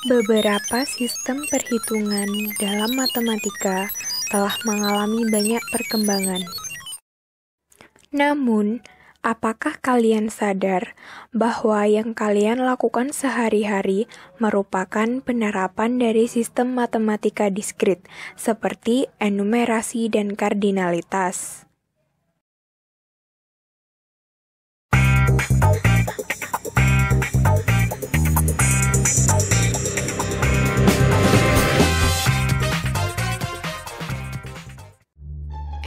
Beberapa sistem perhitungan dalam matematika telah mengalami banyak perkembangan. Namun, apakah kalian sadar bahwa yang kalian lakukan sehari-hari merupakan penerapan dari sistem matematika diskrit, seperti enumerasi dan kardinalitas?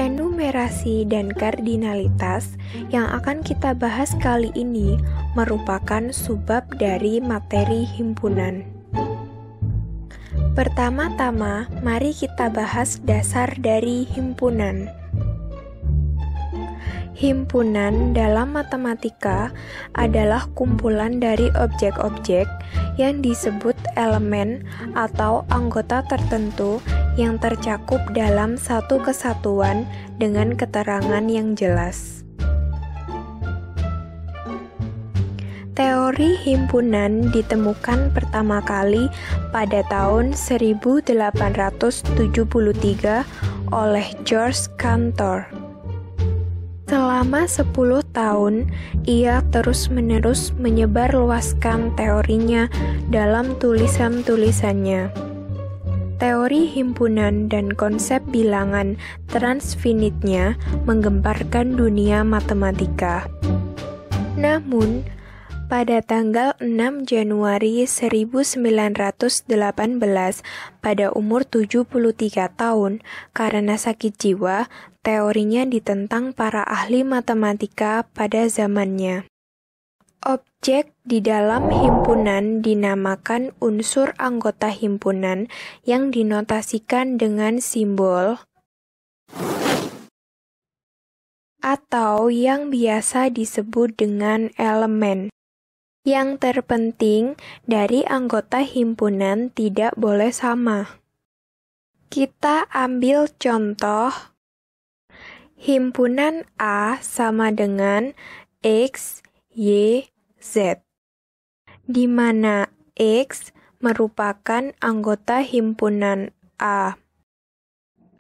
Enumerasi dan kardinalitas yang akan kita bahas kali ini merupakan subbab dari materi himpunan. Pertama-tama, mari kita bahas dasar dari himpunan. Himpunan dalam matematika adalah kumpulan dari objek-objek yang disebut elemen atau anggota tertentu yang tercakup dalam satu kesatuan dengan keterangan yang jelas. Teori himpunan ditemukan pertama kali pada tahun 1873 oleh George Cantor. Selama 10 tahun, ia terus-menerus menyebarluaskan teorinya dalam tulisan-tulisannya. Teori himpunan dan konsep bilangan transfinitnya menggemparkan dunia matematika. Namun, pada tanggal 6 Januari 1918, pada umur 73 tahun, karena sakit jiwa, teorinya ditentang para ahli matematika pada zamannya. Objek di dalam himpunan dinamakan unsur anggota himpunan yang dinotasikan dengan simbol atau yang biasa disebut dengan elemen. Yang terpenting dari anggota himpunan tidak boleh sama. Kita ambil contoh. Himpunan A sama dengan X, Y, Z, di mana X merupakan anggota himpunan A,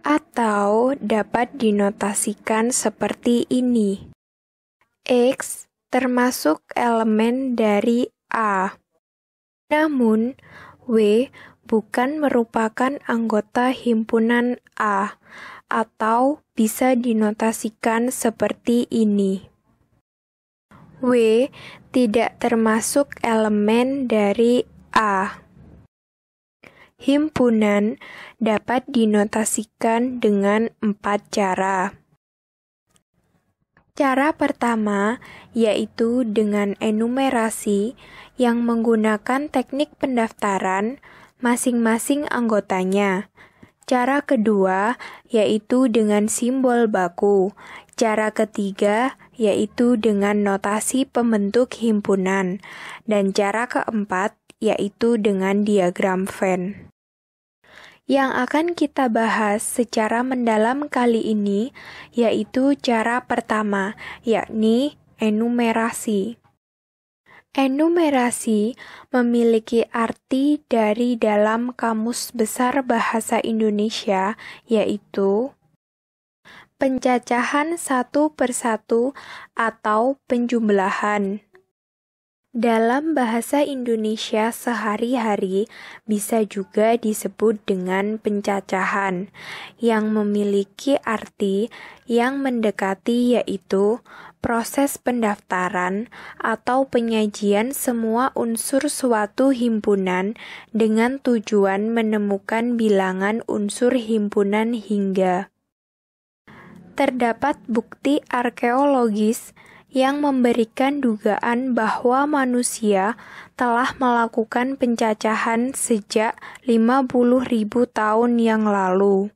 atau dapat dinotasikan seperti ini. X termasuk elemen dari A, namun W bukan merupakan anggota himpunan A, atau bisa dinotasikan seperti ini. W tidak termasuk elemen dari A. Himpunan dapat dinotasikan dengan 4 cara. Cara pertama yaitu dengan enumerasi yang menggunakan teknik pendaftaran masing-masing anggotanya. Cara kedua yaitu dengan simbol baku. Cara ketiga yaitu dengan notasi pembentuk himpunan. Dan cara keempat yaitu dengan diagram Venn. Yang akan kita bahas secara mendalam kali ini yaitu cara pertama, yakni enumerasi. Enumerasi memiliki arti dari dalam Kamus Besar Bahasa Indonesia, yaitu pencacahan satu persatu atau penjumlahan. Dalam bahasa Indonesia sehari-hari bisa juga disebut dengan pencacahan, yang memiliki arti yang mendekati yaitu proses pendaftaran atau penyajian semua unsur suatu himpunan dengan tujuan menemukan bilangan unsur himpunan hingga. Terdapat bukti arkeologis yang memberikan dugaan bahwa manusia telah melakukan pencacahan sejak 50.000 tahun yang lalu.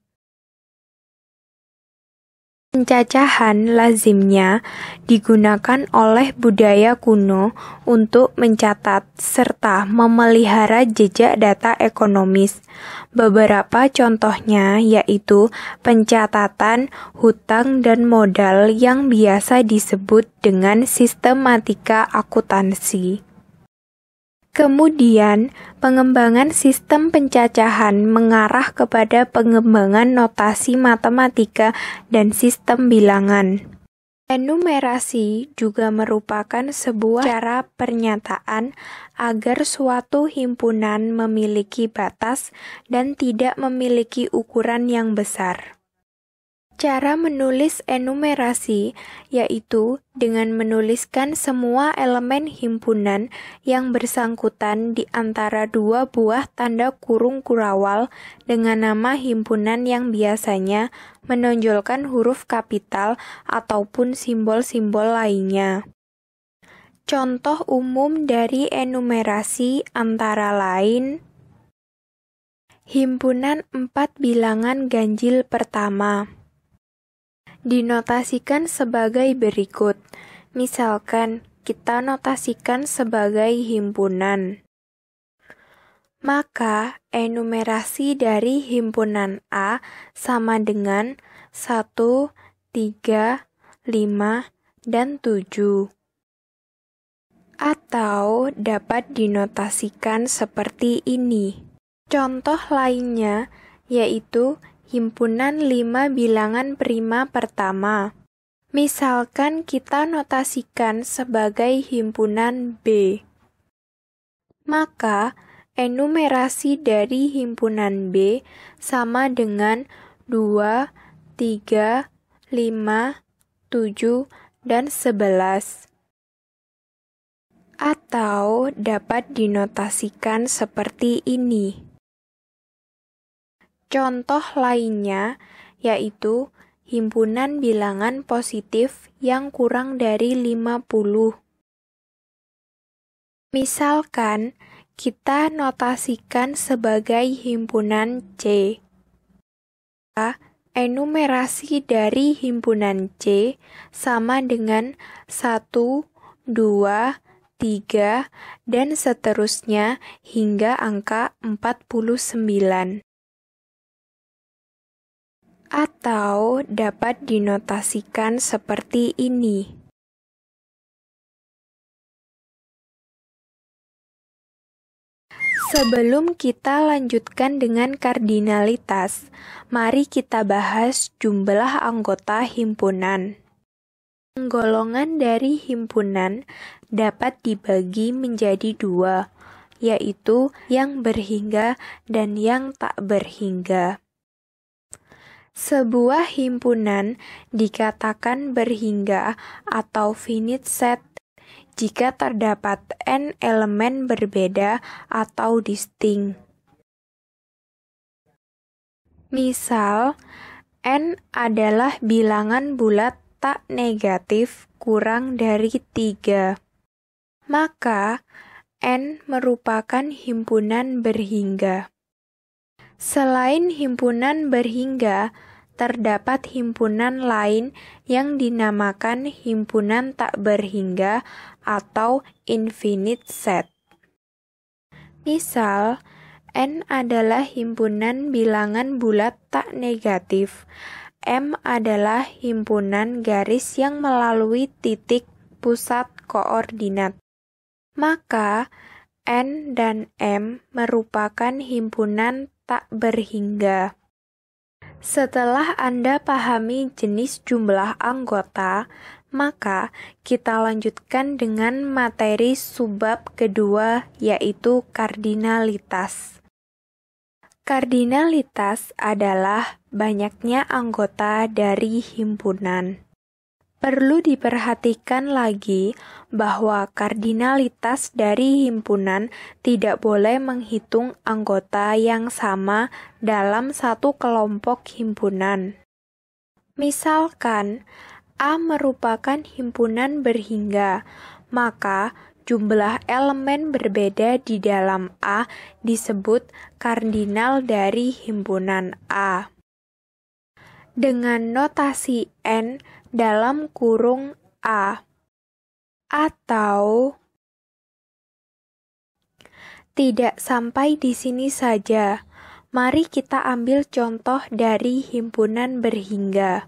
Pencacahan lazimnya digunakan oleh budaya kuno untuk mencatat serta memelihara jejak data ekonomis. Beberapa contohnya yaitu pencatatan hutang dan modal yang biasa disebut dengan sistematika akuntansi. Kemudian, pengembangan sistem pencacahan mengarah kepada pengembangan notasi matematika dan sistem bilangan. Enumerasi juga merupakan sebuah cara pernyataan agar suatu himpunan memiliki batas dan tidak memiliki ukuran yang besar. Cara menulis enumerasi yaitu dengan menuliskan semua elemen himpunan yang bersangkutan di antara dua buah tanda kurung kurawal dengan nama himpunan yang biasanya menonjolkan huruf kapital ataupun simbol-simbol lainnya. Contoh umum dari enumerasi antara lain himpunan 4 bilangan ganjil pertama dinotasikan sebagai berikut. Misalkan, kita notasikan sebagai himpunan. Maka, enumerasi dari himpunan A sama dengan 1, 3, 5, dan 7. Atau dapat dinotasikan seperti ini. Contoh lainnya yaitu himpunan 5 bilangan prima pertama. Misalkan kita notasikan sebagai himpunan B. Maka, enumerasi dari himpunan B sama dengan 2, 3, 5, 7, dan 11. Atau dapat dinotasikan seperti ini. Contoh lainnya yaitu himpunan bilangan positif yang kurang dari 50. Misalkan, kita notasikan sebagai himpunan C. Enumerasi dari himpunan C sama dengan 1, 2, 3, dan seterusnya hingga angka 49. Atau dapat dinotasikan seperti ini. Sebelum kita lanjutkan dengan kardinalitas, mari kita bahas jumlah anggota himpunan. Golongan dari himpunan dapat dibagi menjadi dua, yaitu yang berhingga dan yang tak berhingga. Sebuah himpunan dikatakan berhingga atau finite set jika terdapat n elemen berbeda atau distinct. Misal, n adalah bilangan bulat tak negatif kurang dari 3. Maka, n merupakan himpunan berhingga. Selain himpunan berhingga, terdapat himpunan lain yang dinamakan himpunan tak berhingga atau infinite set. Misal, N adalah himpunan bilangan bulat tak negatif. M adalah himpunan garis yang melalui titik pusat koordinat. Maka, N dan M merupakan himpunan tak berhingga. Setelah Anda pahami jenis jumlah anggota, maka kita lanjutkan dengan materi subbab kedua yaitu kardinalitas. Kardinalitas adalah banyaknya anggota dari himpunan. Perlu diperhatikan lagi bahwa kardinalitas dari himpunan tidak boleh menghitung anggota yang sama dalam satu kelompok himpunan. Misalkan, A merupakan himpunan berhingga, maka jumlah elemen berbeda di dalam A disebut kardinal dari himpunan A. Dengan notasi N dalam kurung A. Atau tidak sampai di sini saja. Mari kita ambil contoh dari himpunan berhingga.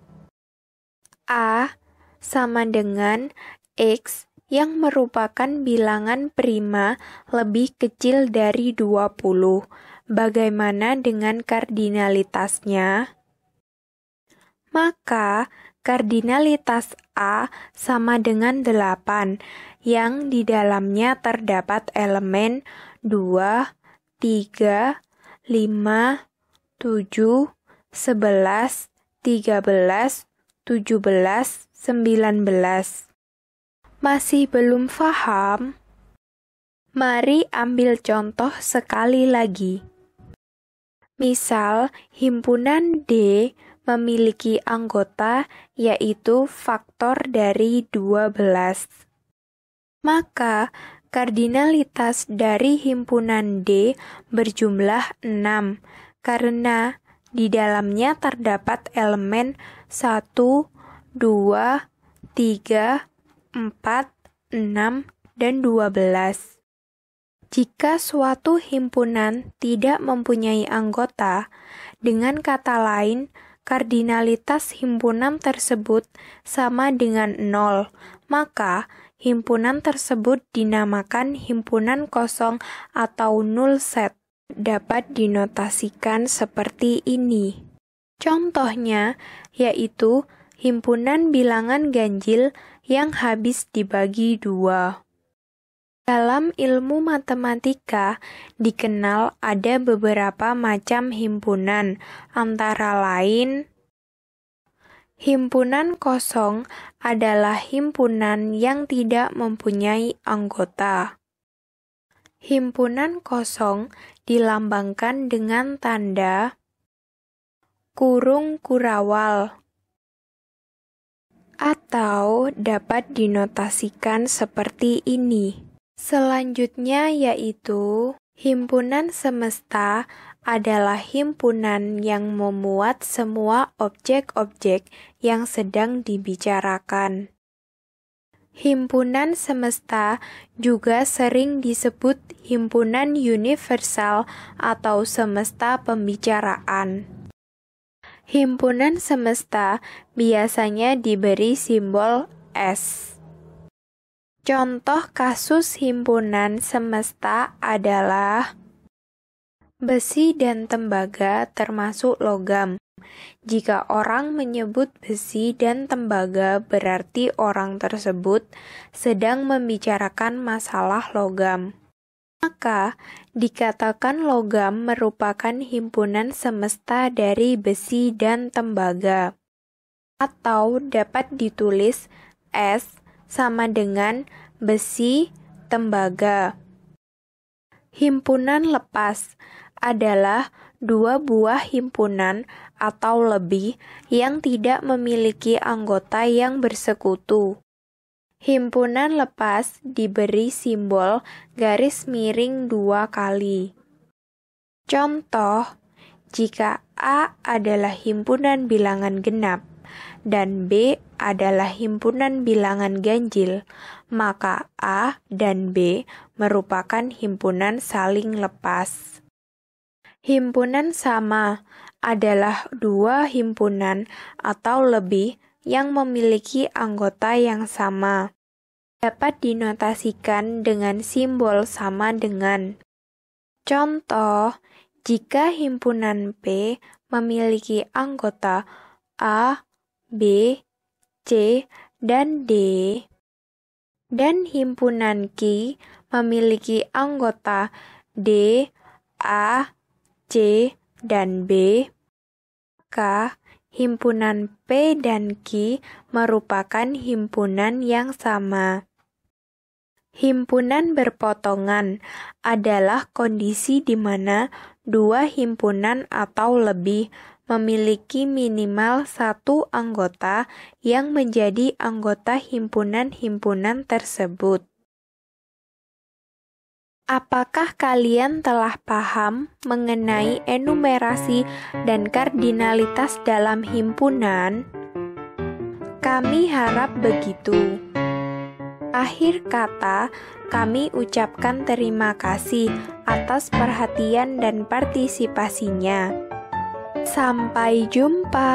A sama dengan X yang merupakan bilangan prima lebih kecil dari 20. Bagaimana dengan kardinalitasnya? Maka, kardinalitas A sama dengan 8, yang di dalamnya terdapat elemen 2, 3, 5, 7, 11, 13, 17, 19. Masih belum paham? Mari ambil contoh sekali lagi. Misal, himpunan D memiliki anggota yaitu faktor dari 12. Maka, kardinalitas dari himpunan D berjumlah 6, karena di dalamnya terdapat elemen 1, 2, 3, 4, 6, dan 12. Jika suatu himpunan tidak mempunyai anggota, dengan kata lain, kardinalitas himpunan tersebut sama dengan 0, maka himpunan tersebut dinamakan himpunan kosong atau null set. Dapat dinotasikan seperti ini. Contohnya yaitu himpunan bilangan ganjil yang habis dibagi 2. Dalam ilmu matematika dikenal ada beberapa macam himpunan, antara lain himpunan kosong adalah himpunan yang tidak mempunyai anggota. Himpunan kosong dilambangkan dengan tanda kurung kurawal atau dapat dinotasikan seperti ini. Selanjutnya yaitu himpunan semesta adalah himpunan yang memuat semua objek-objek yang sedang dibicarakan. Himpunan semesta juga sering disebut himpunan universal atau semesta pembicaraan. Himpunan semesta biasanya diberi simbol S. Contoh kasus himpunan semesta adalah besi dan tembaga termasuk logam. Jika orang menyebut besi dan tembaga, berarti orang tersebut sedang membicarakan masalah logam. Maka, dikatakan logam merupakan himpunan semesta dari besi dan tembaga. Atau dapat ditulis S sama dengan besi, tembaga. Himpunan lepas adalah dua buah himpunan atau lebih yang tidak memiliki anggota yang bersekutu. Himpunan lepas diberi simbol garis miring 2 kali. Contoh, jika A adalah himpunan bilangan genap dan B adalah himpunan bilangan ganjil, maka A dan B merupakan himpunan saling lepas. Himpunan sama adalah dua himpunan atau lebih yang memiliki anggota yang sama. Dapat dinotasikan dengan simbol sama dengan. Contoh, jika himpunan P memiliki anggota A, B, C, dan D, dan himpunan Q memiliki anggota D, A, C, dan B, maka himpunan P dan Q merupakan himpunan yang sama. Himpunan berpotongan adalah kondisi di mana dua himpunan atau lebih memiliki minimal satu anggota yang menjadi anggota himpunan-himpunan tersebut. Apakah kalian telah paham mengenai enumerasi dan kardinalitas dalam himpunan? Kami harap begitu. Akhir kata, kami ucapkan terima kasih atas perhatian dan partisipasinya. Sampai jumpa.